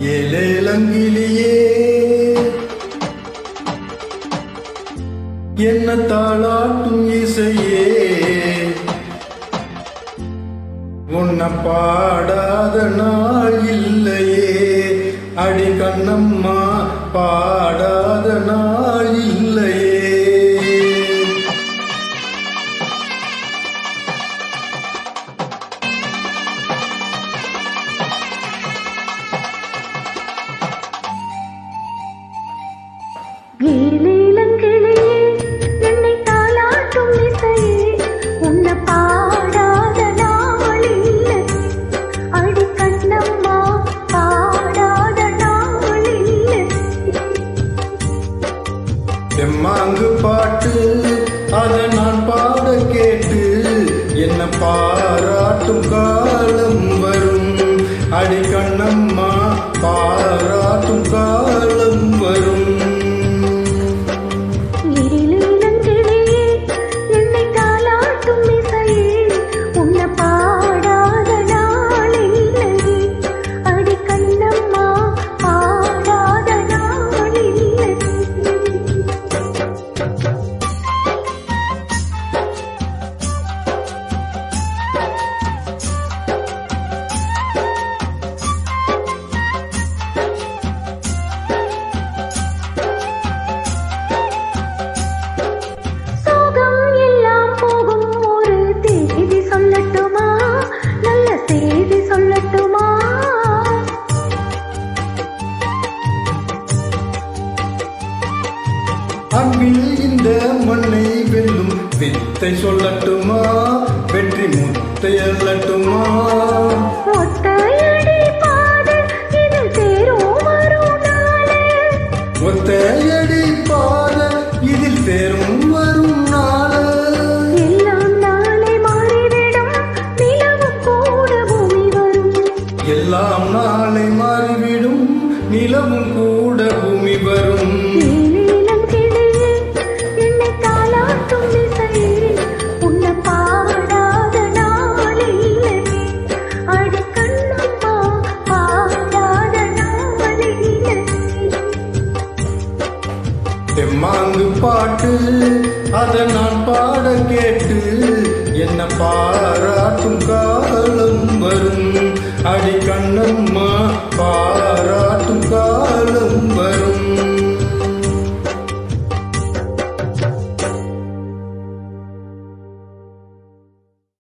ஏலேலங்கிலியே என்ன தாளாட்டும் இசையே உன்னை பாடாத நாள் இல்லையே அடி கண்ணம்மா பாடாத நாள் இல்லையே. ஏலேலங்கிலியே என்னை தாளாட்டும் இசையே உன்னை பாடாத நாள் இல்லை அடி கண்ணம்மா பாடாத நாள் இல்லை. தெம்மாங்கு பாட்டு அதை நான் பாட கேட்டு என்ன பாராட்டும் காலம் வரும் அடி கண்ணம்மா பாராட்டும் காலம் வரும். ஏலேலங்கிலியே என்னை தாளாட்டும் இசையே உன்னை பாடாத நாள் இல்லை அடி கண்ணம்மா பாடாத நாள் இல்லை. சோகம் எல்லாம் போகும் ஒரு தேதி சொல்லட்டுமா நல்ல செய்தி சொல்லட்டுமா. அன்பில் இந்த மண்ணை வெல்லும் வித்தை சொல்லட்டுமா வெற்றி முத்தை அல்லட்டுமா. ஒத்தையடி பாதை இதில் தேரும் வரும் நாளே ஒத்தையடி பாத இதில் தேரும் வரும் நாள் எல்லாம் நாளை மாறிவிடும் நிலவும் கூட பூமி வரும். எல்லாம் நாளை மாறிவிடும் நிலவும் கூட பூமி வரும். ஏலேலங்கிலியே என்னை தாளாட்டும் இசையே உன்னை பாடாத நாள் இல்லை அடி கண்ணம்மா பாடாத நாள் இல்லை. தெம்மாங்கு பாட்டு அதை நான் பாட கேட்டு என்ன பாராட்டும் காலம் வரும் அடி கண்ணம்